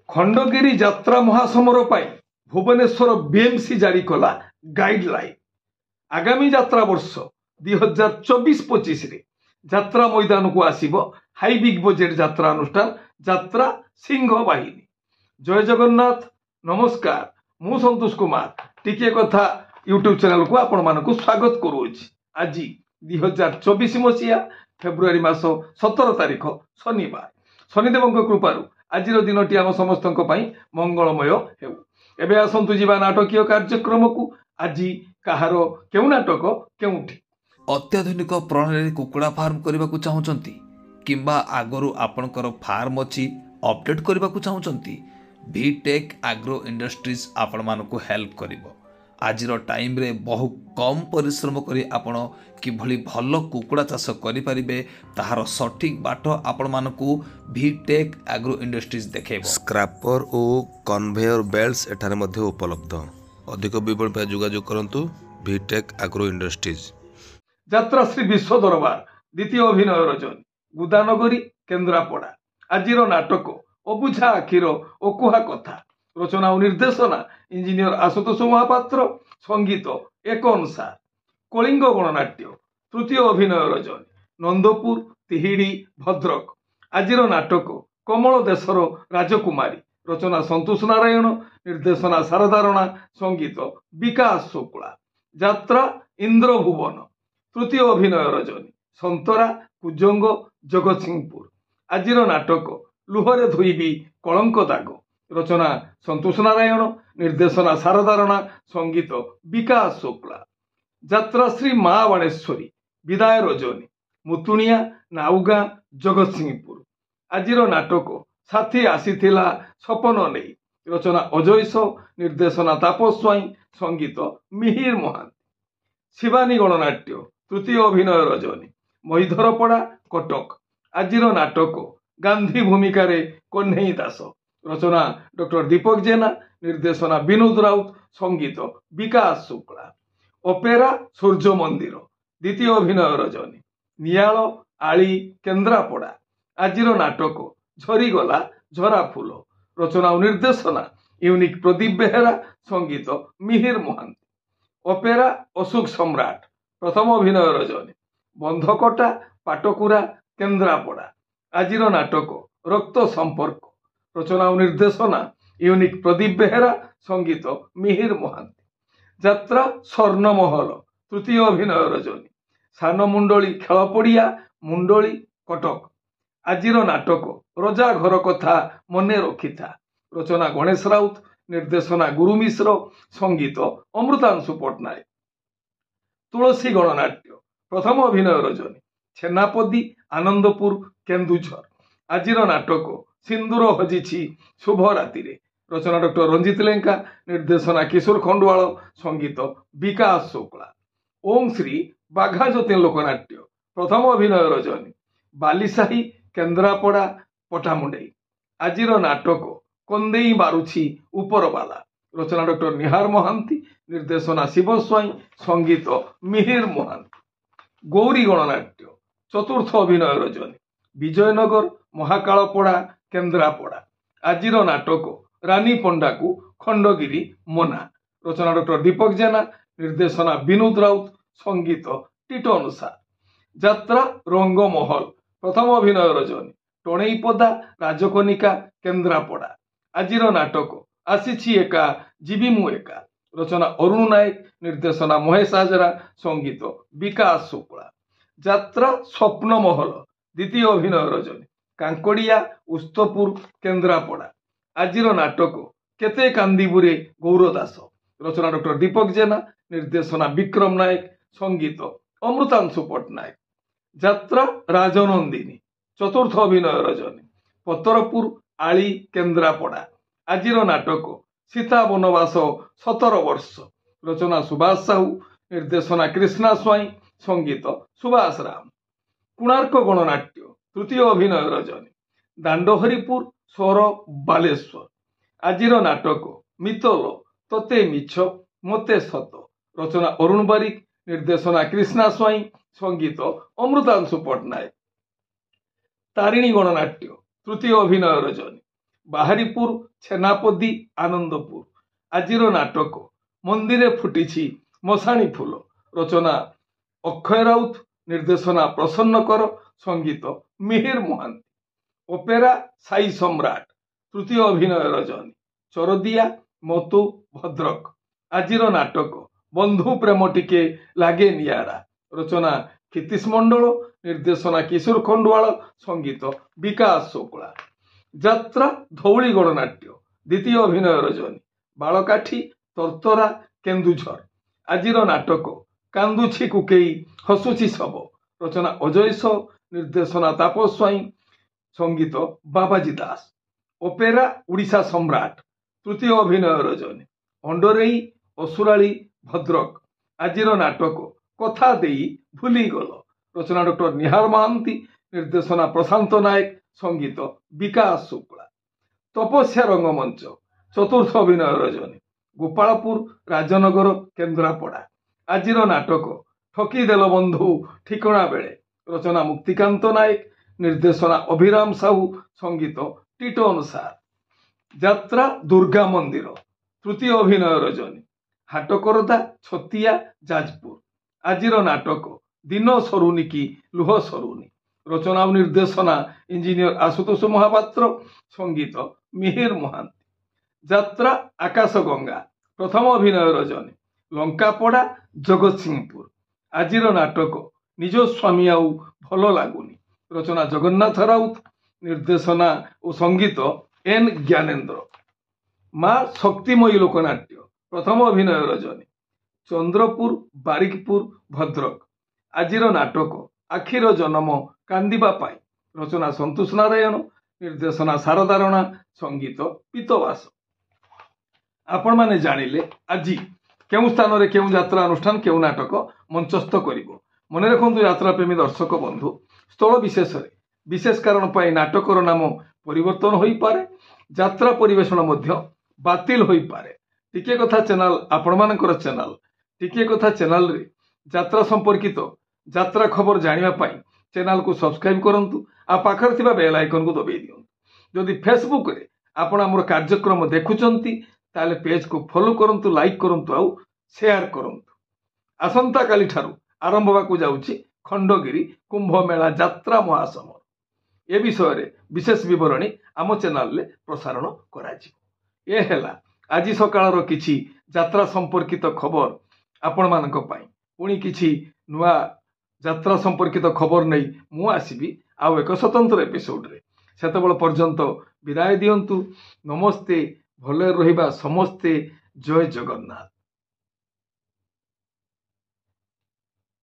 खंडगिरी यात्रा महासमर भुवनेश्वर बीएमसी जारी कला गाइडलाइन। आगामी यात्रा वर्ष 2024-25 यात्रा मैदान को आसिब हाई बिग बजेट यात्रा अनुष्ठान यात्रा सिंह बाहिनी। जय जगन्नाथ, नमस्कार। मु संतोष कुमार टिके कथा यूट्यूब चैनल को आपण मानक स्वागत करुछि। आज 2024 मसीहा फेब्रुआरी मास 17 तारिख शनिवार। शनिदेव कृपारू आज दिनटी आम समस्त मंगलमय हेउ। एबे आसंतु जीवा नाटकीय कार्यक्रम को। आज कहार केउ नाटक केउठी। अत्याधुनिक प्रणाली कुकुड़ा फार्म करने को चाहूँगी किंबा आगरू आपणकर फार्म अच्छी अपडेट करने को चाहूँगी, भिटेक एग्रो इंडस्ट्रीज आपण मानकु हेल्प करिवो। आजिर टाइम रे बहु कम परिश्रम करी आपण किभली भल कुकुड़ा चाष करि परिबे ताहार सठिक बाट आपण मानकु भिटेक एग्रो इंडस्ट्रीज देखेबो। स्क्रैपर और कन्वेयर बेल्ट्स एठारे मध्ये उपलब्ध। अधिक विवरण पर जोगाजोग करंतु भिटेक एग्रो इंडस्ट्रीज। यात्रा श्री विश्व दरबार द्वितीय अभिनय रजनी गुदानगरी केन्द्रापड़ा। आजिर नाटक अबुझा आखिर ओकुहा कथा। रचना और निर्देशना इंजीनियर आशुतोष महापात्र। संगीत एक अनुसार कलिंग गणनाट्य तृतीय अभिनय रजनी नंदपुर तिहिड़ी भद्रक। आजिर नाटक कमल देशर राजकुमारी। रचना संतोष नारायण, निर्देशना शारदा राणा, संगीत विकास शुक्ला। यात्रा इंद्रभुवन तृतीय अभिनय रजनी संतरा कुजंग जगत सिंहपुर। आजिर नाटक लुहरे धोइबी कलंक दाग। रचना संतोष नारायण, निर्देशना शारदा राणा, संगीत विकास शुक्ला। यात्रा श्री माँ बाणेश्वरी विदाय रजनी मुतुनिया नाउगा जगत सिंहपुर। आजिर नाटक साथी आसीथिला सपन नहीं। रचना अजयस, निर्देशना तापस स्वाई, संगीत मिहिर महांती। शिवानी गणनाट्य तृतीय अभिनय रजनी महीधरपड़ा कटक। आजिर नाटक गांधी भूमिकार कन्हई दास। रचना डॉक्टर दीपक जेना, निर्देशना विनोद राउत, संगीत विकास शुक्ला। ओपेरा सूर्य मंदिर द्वितीय अभिनय रजनी नियाल आली केन्द्रापड़ा। आजिर नाटक झरीगला झरा फूल। रचना और निर्देशना यूनिक प्रदीप बेहेरा, संगीत मिहिर महांती। ओपेरा अशोक सम्राट प्रथम अभिनय रजनी बंधकटा पाटकुरा केन्द्रापड़ा। आजिर नाटक रक्त संपर्क। रचना और निर्देशना यूनिक प्रदीप बेहेरा, संगीत मिहिर महांती। यात्रा स्वर्णमहल तृतीय अभिनय रजनी सानमुंडली खेलपड़िया मुंडली कटक। आजिर नाटक रजा घर कथा मने रखिथा। रचना गणेश राउत, निर्देशना गुरु मिश्र, संगीत अमृतांशु पट्टनायक। तुलसी गणनाट्य प्रथम अभिनय रजनी छेनापदी आनंदपुर केन्दुझर। आजिर नाटक सिंदूर हजिछि शुभ राति। रचना डॉक्टर रंजित लेंका, निर्देशना किशोर खंडवाल, संगीत विकास शुक्ला। ओम श्री बाघा ज्योति लोकनाट्य प्रथम अभिनय रजनी बालीसाही केन्द्रापड़ा पटामुंडई। आजिर नाटक कंदेई बारुछि उपरबाला। रचना डॉक्टर निहार महांती, निर्देशना शिव स्वाई, संगीत मिहिर महांती। गौरी गणनाट्य चतुर्थ अभिनय रजनी विजयनगर महाकालपड़ा केन्द्रापड़ा। आजिर नाटक रानी पंडा को खंडगिरी मना। रचना डॉक्टर दीपक जेना, निर्देशना विनोद राउत, संगीत टीटो अनुसार। यात्रा रंगमहल प्रथम अभिनय रजनी टणईपदा राजकनिका केन्द्रापड़ा। आजिर नाटक आसीछि एका जीवी मु एका। रचना अरुण नायक, निर्देशना महेश हाजरा, संगीत विकास शुक्ला। यात्रा स्वप्नमहल द्वितीय अभिनय रजनी कांकड़िया उस्तपुर केन्द्रापड़ा। आजिर नाटक केते कांदीबुरे गौरदास। रचना डॉक्टर दीपक जेना, निर्देशना विक्रम नायक, संगीत अमृतांशु पट्टनायक। यात्रा राजनंदिनी चतुर्थ अभिनय रजनी पत्तरपुर आली केन्द्रापड़ा। आजिर नाटक सीता वनवास 17 वर्ष। रचना सुभाष साहू, निर्देशना कृष्णा स्वाई, संगीत सुभाष राम। कोणार्क गणनाट्य तृतीय अभिनय रजनी दांडहरिपुर स्वर बालेश्वर। आजिर नाटक मितल तते मिछ मते सत। रचना अरुण बारिक, निर्देशना कृष्णा स्वाई, संगीत अमृतांशु पट्टनायक। तारिणी गणनाट्य तृतीय अभिनय रजनी ବାହାରିପୁର ଛେନାପଦୀ ଆନନ୍ଦପୁର। ଆଜିର ନାଟକ ମନ୍ଦିରେ ଫୁଟିଛି ମଶାଣି ଫୁଲ। ରଚନା ଅକ୍ଷୟ ରାଉତ, ନିର୍ଦ୍ଦେଶନା ପ୍ରସନ୍ନ କର, ସଙ୍ଗୀତ ମିହିର ମହାନ୍ତି। ଅପେରା ସାଇ ସମ୍ରାଟ, ତୃତୀୟ ଅଭିନୟ ରଜନୀ, ଚରଦିଆ ମତୁ ଭଦ୍ରକ। ଆଜିର ନାଟକ ବନ୍ଧୁ ପ୍ରେମ ଟିକେ ଲାଗେ ନିଆରା। ରଚନା କ୍ଷିତୀଶ ମଣ୍ଡଳ, ନିର୍ଦ୍ଦେଶନା କିଶୋର ଖଣ୍ଡୁଆଳ, ସଙ୍ଗୀତ ବିକାଶ ଶୋକଳା। ଯାତ୍ରା ଧଉଳି ଗଣନାଟ୍ୟ, ଦ୍ୱିତୀୟ ଅଭିନୟ ରଜନୀ, ବାଳକାଠି ତର୍ତ୍ତରା କେନ୍ଦୁଝର। ଆଜିର ନାଟକ କାନ୍ଦୁଛି କୁକେଇ ହସୁଛି ଶବ। ରଚନା ଅଜୟ ସ, ନିର୍ଦ୍ଦେଶନା ତାପସ ସ୍ୱାଇଁ, ସଙ୍ଗୀତ ବାବାଜୀ ଦାସ। ଅପେରା ଓଡ଼ିଶା ସମ୍ରାଟ, ତୃତୀୟ ଅଭିନୟ ରଜନୀ, ଅଣ୍ଡରେଇ ଅସୁରାଳି ଭଦ୍ରକ। ଆଜିର ନାଟକ କଥା ଦେଇ ଭୁଲିଗଲ। ରଚନା ଡକ୍ଟର ନିହାର ମହାନ୍ତି, ନିର୍ଦ୍ଦେଶନା ପ୍ରଶାନ୍ତ ନାୟକ, ସଙ୍ଗୀତ ବିକାଶ ଶୁକ୍ଳା। ତପସ୍ୟା ରଙ୍ଗମଞ୍ଚ, ଚତୁର୍ଥ ଅଭିନୟ ରଜନୀ, ଗୋପାଳପୁର ରାଜନଗର କେନ୍ଦ୍ରାପଡ଼ା। ଆଜିର ନାଟକ ଠକିଦେଲ ବନ୍ଧୁ ଠିକଣା ବେଳେ। ରଚନା ମୁକ୍ତିକାନ୍ତ ନାୟକ, ନିର୍ଦ୍ଦେଶନା ଅଭିରାମ ସାହୁ, ସଙ୍ଗୀତ ଟିଟୋ ଅନୁସାର। ଯାତ୍ରା ଦୁର୍ଗା ମନ୍ଦିର, ତୃତୀୟ ଅଭିନୟ ରଜନୀ, ହାଟକରଦା ଛତିଆ ଯାଜପୁର। ଆଜିର ନାଟକ ଦିନ ସରୁନି କି ଲୁହ ସରୁନି। ରଚନା ଓ ନିର୍ଦ୍ଦେଶନା ଇଞ୍ଜିନିୟର ଆଶୁତୋଷ ମହାପାତ୍ର, ସଙ୍ଗୀତ ମିହିର ମହାନ୍ତି। ଯାତ୍ରା ଆକାଶ ଗଙ୍ଗା, ପ୍ରଥମ ଅଭିନୟ ରଜନୀ, ଲଙ୍କାପଡ଼ା ଜଗତସିଂହପୁର। ଆଜିର ନାଟକ ନିଜ ସ୍ୱାମୀ ଆଉ ଭଲ ଲାଗୁନି। ରଚନା ଜଗନ୍ନାଥ ରାଉତ, ନିର୍ଦ୍ଦେଶନା ଓ ସଙ୍ଗୀତ ଏନ୍ ଜ୍ଞାନେନ୍ଦ୍ର। ମା ଶକ୍ତିମୟୀ ଲୋକନାଟ୍ୟ, ପ୍ରଥମ ଅଭିନୟ ରଜନୀ, ଚନ୍ଦ୍ରପୁର ବାରିକପୁର ଭଦ୍ରକ। ଆଜିର ନାଟକ ଆଖିର ଜନମ କାନ୍ଦିବା ପାଇଁ। ରଚନା ସନ୍ତୋଷ ନାରାୟଣ, ନିର୍ଦ୍ଦେଶନା ଶାରଦା ରଣା, ସଙ୍ଗୀତ ପୀତବାସ। ଆପଣମାନେ ଜାଣିଲେ ଆଜି କେଉଁ ସ୍ଥାନରେ କେଉଁ ଯାତ୍ରା ଅନୁଷ୍ଠାନ କେଉଁ ନାଟକ ମଞ୍ଚସ୍ଥ କରିବ। ମନେ ରଖନ୍ତୁ ଯାତ୍ରାପ୍ରେମୀ ଦର୍ଶକ ବନ୍ଧୁ, ସ୍ଥଳ ବିଶେଷରେ ବିଶେଷ କାରଣ ପାଇଁ ନାଟକର ନାମ ପରିବର୍ତ୍ତନ ହୋଇପାରେ, ଯାତ୍ରା ପରିବେଷଣ ମଧ୍ୟ ବାତିଲ ହୋଇପାରେ। ଟିକିଏ କଥା ଚ୍ୟାନେଲ ଆପଣମାନଙ୍କର ଚ୍ୟାନେଲ। ଟିକିଏ କଥା ଚ୍ୟାନେଲରେ ଯାତ୍ରା ସମ୍ପର୍କିତ ଯାତ୍ରା ଖବର ଜାଣିବା ପାଇଁ ଚ୍ୟାନେଲକୁ ସବସ୍କ୍ରାଇବ କରନ୍ତୁ, ଆଉ ପାଖରେ ଥିବା ବେଲ୍ ଆଇକନକୁ ଦବାଇ ଦିଅନ୍ତୁ। ଯଦି ଫେସବୁକରେ ଆପଣ ଆମର କାର୍ଯ୍ୟକ୍ରମ ଦେଖୁଛନ୍ତି ତାହେଲେ ପେଜକୁ ଫଲୋ କରନ୍ତୁ, ଲାଇକ୍ କରନ୍ତୁ ଆଉ ସେୟାର କରନ୍ତୁ। ଆସନ୍ତାକାଲିଠାରୁ ଆରମ୍ଭ ହେବାକୁ ଯାଉଛି ଖଣ୍ଡଗିରି କୁମ୍ଭମେଳା ଯାତ୍ରା ମହାସମର। ଏ ବିଷୟରେ ବିଶେଷ ବିବରଣୀ ଆମ ଚ୍ୟାନେଲରେ ପ୍ରସାରଣ କରାଯିବ। ଏ ହେଲା ଆଜି ସକାଳର କିଛି ଯାତ୍ରା ସମ୍ପର୍କିତ ଖବର ଆପଣମାନଙ୍କ ପାଇଁ। ପୁଣି କିଛି ନୂଆ ଯାତ୍ରା ସମ୍ପର୍କିତ ଖବର ନେଇ ମୁଁ ଆସିବି ଆଉ ଏକ ସ୍ୱତନ୍ତ୍ର ଏପିସୋଡରେ। ସେତେବେଳେ ପର୍ଯ୍ୟନ୍ତ ବିଦାୟ ଦିଅନ୍ତୁ। ନମସ୍ତେ, ଭଲରେ ରହିବା ସମସ୍ତେ। ଜୟ ଜଗନ୍ନାଥ।